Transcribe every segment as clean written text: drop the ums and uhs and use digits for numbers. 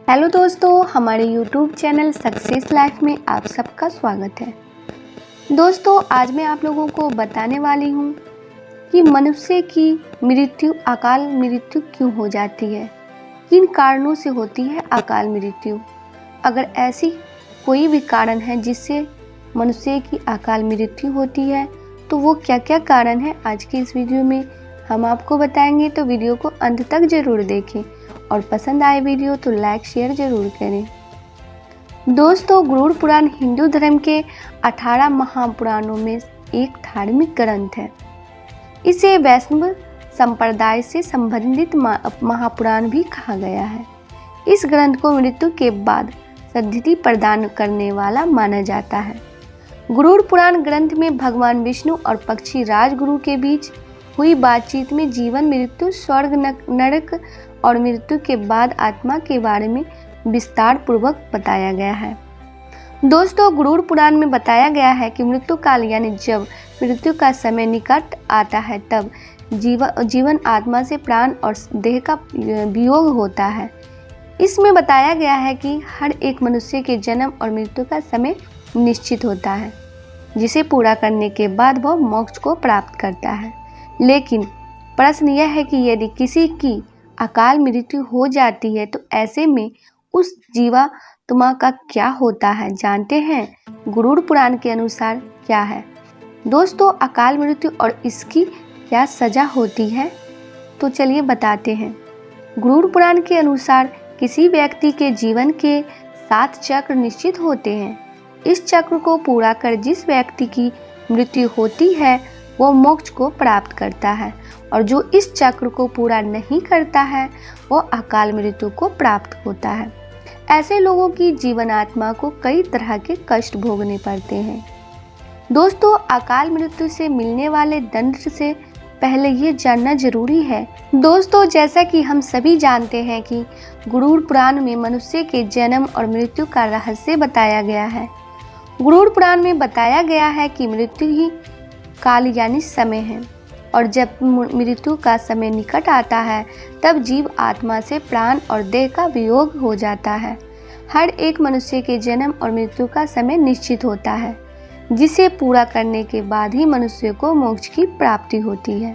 Hello दोस्तों, हमारे YouTube channel success life में आप सबका स्वागत है। दोस्तों, आज मैं आप लोगों को बताने वाली हूँ कि मनुष्य की मृत्यु अकाल मृत्यु क्यों हो जाती है, किन कारणों से होती है अकाल मृत्यु। अगर ऐसी कोई भी कारण है जिससे मनुष्य की अकाल मृत्यु होती है तो वो क्या क्या कारण है, आज की इस वीडियो में हम आपको बताएंगे। तो वीडियो को अंत तक जरूर देखें और पसंद आए वीडियो तो लाइक शेयर जरूर करें। दोस्तों, गरुड़ पुराण हिंदू धर्म के 18 महापुराणों में एक धार्मिक ग्रंथ है। इसे वैष्णव संप्रदाय से संबंधित महापुराण भी कहा गया है। इस ग्रंथ को मृत्यु के बाद सद्गति प्रदान करने वाला माना जाता है। गरुड़ पुराण ग्रंथ में भगवान विष्णु और पक्षी राजगुरु के बीच हुई बातचीत में जीवन, मृत्यु, स्वर्ग, नरक और मृत्यु के बाद आत्मा के बारे में विस्तार पूर्वक बताया गया है। दोस्तों, गरुड़ पुराण में बताया गया है कि मृत्यु काल यानी जब मृत्यु का समय निकट आता है तब जीवन आत्मा से प्राण और देह का वियोग होता है। इसमें बताया गया है कि हर एक मनुष्य के जन्म और मृत्यु का समय निश्चित होता है, जिसे पूरा करने के बाद वह मोक्ष को प्राप्त करता है। लेकिन प्रश्न यह है कि यदि किसी की अकाल मृत्यु हो जाती है तो ऐसे में उस जीवात्मा का क्या होता है, जानते हैं गरुड़ पुराण के अनुसार क्या है। दोस्तों, अकाल मृत्यु और इसकी क्या सजा होती है, तो चलिए बताते हैं। गरुड़ पुराण के अनुसार किसी व्यक्ति के जीवन के 7 चक्र निश्चित होते हैं। इस चक्र को पूरा कर जिस व्यक्ति की मृत्यु होती है वो मोक्ष को प्राप्त करता है, और जो इस चक्र को पूरा नहीं करता है वो अकाल मृत्यु को प्राप्त होता है। ऐसे लोगों की जीवन आत्मा को कई तरह के कष्ट भोगने पड़ते हैं। दोस्तों, अकाल मृत्यु से मिलने वाले दंड से पहले ये जानना जरूरी है। दोस्तों, जैसा कि हम सभी जानते हैं कि गरुड़ पुराण में मनुष्य के जन्म और मृत्यु का रहस्य बताया गया है। गरुड़ पुराण में बताया गया है कि मृत्यु ही काल यानी समय है, और जब मृत्यु का समय निकट आता है तब जीव आत्मा से प्राण और देह का वियोग हो जाता है। हर एक मनुष्य के जन्म और मृत्यु का समय निश्चित होता है, जिसे पूरा करने के बाद ही मनुष्य को मोक्ष की प्राप्ति होती है।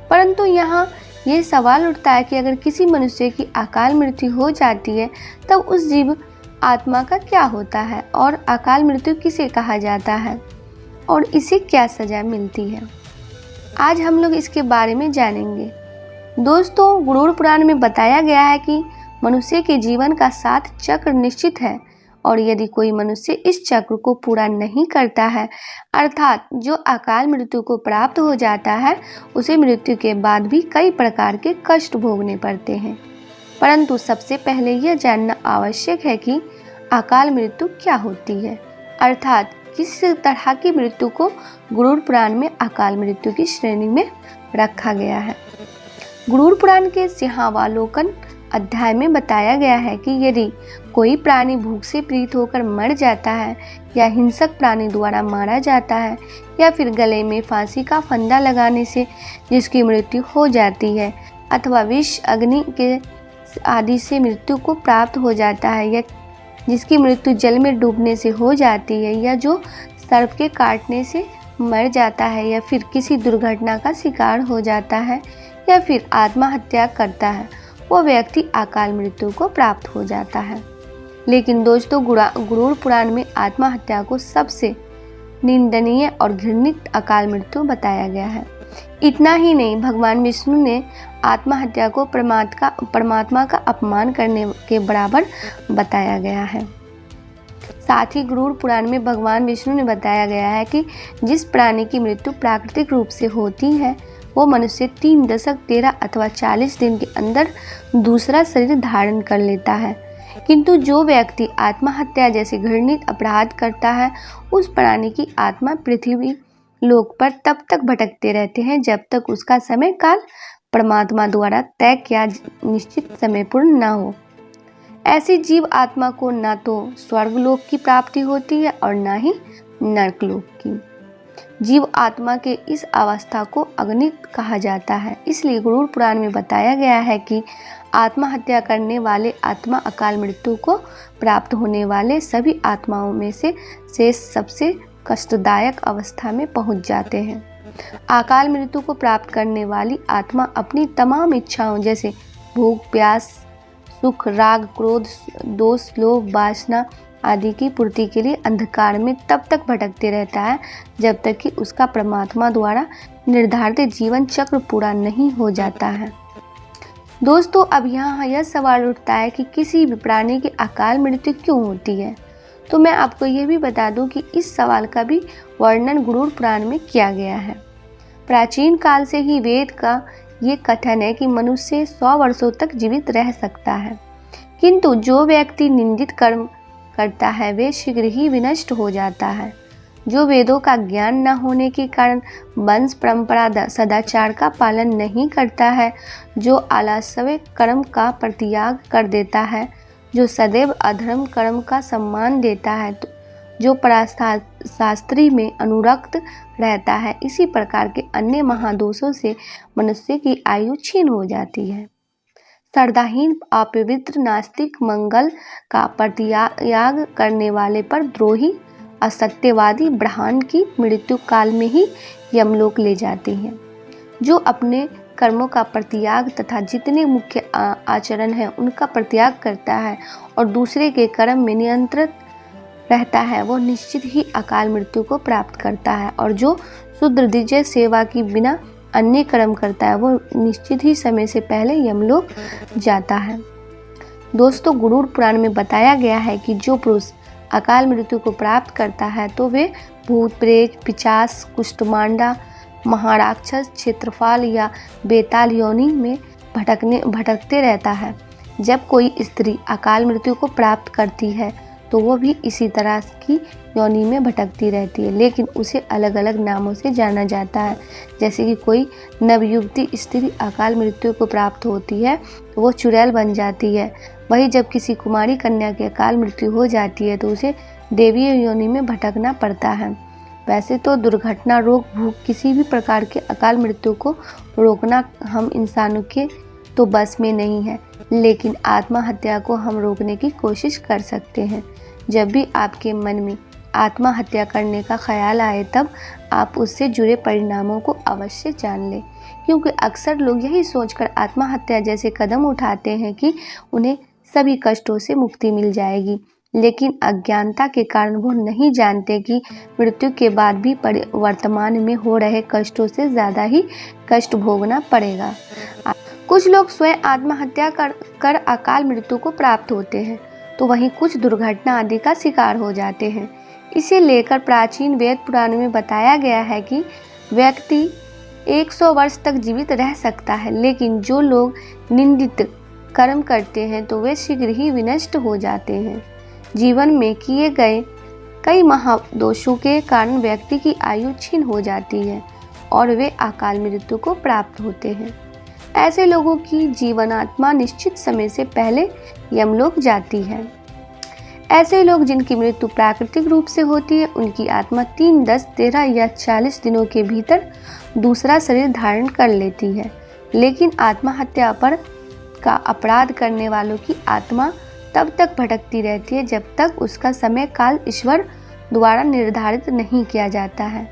परंतु यहाँ ये सवाल उठता है कि अगर किसी मनुष्य की अकाल मृत्यु हो जाती है तब उस जीव आत्मा का क्या होता है, और अकाल मृत्यु किसे कहा जाता है और इसे क्या सजा मिलती है। आज हम लोग इसके बारे में जानेंगे। दोस्तों, गरुड़ पुराण में बताया गया है कि मनुष्य के जीवन का 7 चक्र निश्चित है, और यदि कोई मनुष्य इस चक्र को पूरा नहीं करता है, अर्थात जो अकाल मृत्यु को प्राप्त हो जाता है, उसे मृत्यु के बाद भी कई प्रकार के कष्ट भोगने पड़ते हैं। परंतु सबसे पहले यह जानना आवश्यक है कि अकाल मृत्यु क्या होती है, अर्थात किस तरह की मृत्यु को गरुड़ पुराण में अकाल मृत्यु की श्रेणी में रखा गया है। गरुड़ पुराण के सिंहावलोकन अध्याय में बताया गया है कि यदि कोई प्राणी भूख से पीड़ित होकर मर जाता है, या हिंसक प्राणी द्वारा मारा जाता है, या फिर गले में फांसी का फंदा लगाने से जिसकी मृत्यु हो जाती है, अथवा विष, अग्नि के आदि से मृत्यु को प्राप्त हो जाता है, या जिसकी मृत्यु जल में डूबने से हो जाती है, या जो सर्प के काटने से मर जाता है, या फिर किसी दुर्घटना का शिकार हो जाता है, या फिर आत्महत्या करता है, वो व्यक्ति अकाल मृत्यु को प्राप्त हो जाता है। लेकिन दोस्तों, गरुड़ पुराण में आत्महत्या को सबसे निंदनीय और घृणित अकाल मृत्यु बताया गया है। इतना ही नहीं, भगवान विष्णु ने आत्महत्या को परमात्मा का अपमान करने के बराबर बताया गया है। साथ ही गरुड़ पुराण में भगवान विष्णु ने बताया गया है कि जिस प्राणी की मृत्यु प्राकृतिक रूप से होती है वो मनुष्य 3 दशक, 13 अथवा 40 दिन के अंदर दूसरा शरीर धारण कर लेता है। किंतु जो व्यक्ति आत्महत्या जैसे घृणित अपराध करता है, उस प्राणी की आत्मा पृथ्वी लोक पर तब तक भटकते रहते हैं जब तक उसका समय काल परमात्मा द्वारा तय किया निश्चित समय पूर्ण न हो। ऐसी जीव आत्मा को न तो स्वर्ग लोक की प्राप्ति होती है और न ही नरक लोक की। जीव आत्मा के इस अवस्था को अगणित कहा जाता है। इसलिए गरुड़ पुराण में बताया गया है कि आत्महत्या करने वाले आत्मा अकाल मृत्यु को प्राप्त होने वाले सभी आत्माओं में से सबसे कष्टदायक अवस्था में पहुंच जाते हैं। अकाल मृत्यु को प्राप्त करने वाली आत्मा अपनी तमाम इच्छाओं जैसे भूख, प्यास, सुख, राग, क्रोध, दोष, लोभ, वासना आदि की पूर्ति के लिए अंधकार में तब तक भटकते रहता है जब तक कि उसका परमात्मा द्वारा निर्धारित जीवन चक्र पूरा नहीं हो जाता है। दोस्तों, अब यहाँ यह सवाल उठता है कि किसी भी प्राणी की अकाल मृत्यु क्यों होती है। तो मैं आपको ये भी बता दूं कि इस सवाल का भी वर्णन गरुड़ पुराण में किया गया है। प्राचीन काल से ही वेद का ये कथन है कि मनुष्य 100 वर्षों तक जीवित रह सकता है, किंतु जो व्यक्ति निंदित कर्म करता है वे शीघ्र ही विनष्ट हो जाता है। जो वेदों का ज्ञान न होने के कारण वंश परंपरा सदाचार का पालन नहीं करता है, जो आलस्य कर्म का परित्याग कर देता है, जो सदैव अधर्म कर्म का सम्मान देता है, जो पराशास्त्री में अनुरक्त रहता है, इसी प्रकार के अन्य महादोषों से मनुष्य की आयु क्षीण हो जाती है। श्रद्धाहीन, अपवित्र, नास्तिक, मंगल का परित्याग करने वाले पर द्रोही, असत्यवादी ब्राह्मण की मृत्यु काल में ही यमलोक ले जाती है। जो अपने कर्मों का परित्याग तथा जितने मुख्य आचरण हैं उनका परित्याग करता है और दूसरे के कर्म में नियंत्रित रहता है, वो निश्चित ही अकाल मृत्यु को प्राप्त करता है। और जो शुद्र दिव्य सेवा की बिना अन्य कर्म करता है वो निश्चित ही समय से पहले यमलोक जाता है। दोस्तों, गरुड़ पुराण में बताया गया है कि जो पुरुष अकाल मृत्यु को प्राप्त करता है तो वे भूत, प्रेत, पिशाच, कुष्ठमांडा, महाराक्षस, क्षेत्रफल या बेताल योनि में भटकते रहता है। जब कोई स्त्री अकाल मृत्यु को प्राप्त करती है तो वो भी इसी तरह की योनि में भटकती रहती है, लेकिन उसे अलग अलग नामों से जाना जाता है। जैसे कि कोई नवयुवती स्त्री अकाल मृत्यु को प्राप्त होती है तो वो चुड़ैल बन जाती है। वही जब किसी कुमारी कन्या की अकाल मृत्यु हो जाती है तो उसे देवी योनि में भटकना पड़ता है। वैसे तो दुर्घटना, रोग, भूख, किसी भी प्रकार के अकाल मृत्यु को रोकना हम इंसानों के तो बस में नहीं है, लेकिन आत्महत्या को हम रोकने की कोशिश कर सकते हैं। जब भी आपके मन में आत्महत्या करने का ख्याल आए तब आप उससे जुड़े परिणामों को अवश्य जान लें, क्योंकि अक्सर लोग यही सोचकर आत्महत्या जैसे कदम उठाते हैं कि उन्हें सभी कष्टों से मुक्ति मिल जाएगी, लेकिन अज्ञानता के कारण वो नहीं जानते कि मृत्यु के बाद भी वर्तमान में हो रहे कष्टों से ज़्यादा ही कष्ट भोगना पड़ेगा। कुछ लोग स्वयं आत्महत्या कर अकाल मृत्यु को प्राप्त होते हैं, तो वहीं कुछ दुर्घटना आदि का शिकार हो जाते हैं। इसे लेकर प्राचीन वेद पुराण में बताया गया है कि व्यक्ति 100 वर्ष तक जीवित रह सकता है, लेकिन जो लोग निंदित कर्म करते हैं तो वे शीघ्र ही विनष्ट हो जाते हैं। जीवन में किए गए कई महादोषों के कारण व्यक्ति की आयु क्षीण हो जाती है और वे अकाल मृत्यु को प्राप्त होते हैं। ऐसे लोगों की जीवनात्मा निश्चित समय से पहले यमलोक जाती है। ऐसे लोग जिनकी मृत्यु प्राकृतिक रूप से होती है, उनकी आत्मा 3, 10, 13 या 40 दिनों के भीतर दूसरा शरीर धारण कर लेती है। लेकिन आत्महत्या पर का अपराध करने वालों की आत्मा तब तक भटकती रहती है जब तक उसका समय काल ईश्वर द्वारा निर्धारित नहीं किया जाता है।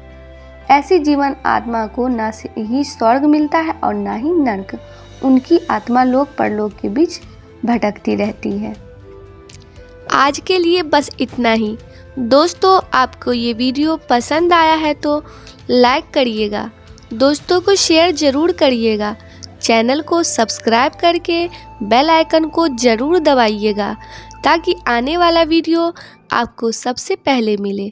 ऐसी जीवन आत्मा को न ही स्वर्ग मिलता है और न ही नरक। उनकी आत्मा लोक परलोक के बीच भटकती रहती है। आज के लिए बस इतना ही। दोस्तों, आपको ये वीडियो पसंद आया है तो लाइक करिएगा, दोस्तों को शेयर ज़रूर करिएगा, चैनल को सब्सक्राइब करके बेल आइकन को ज़रूर दबाइएगा ताकि आने वाला वीडियो आपको सबसे पहले मिले।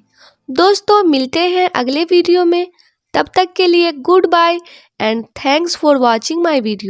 दोस्तों, मिलते हैं अगले वीडियो में। तब तक के लिए good bye and thanks for watching my video.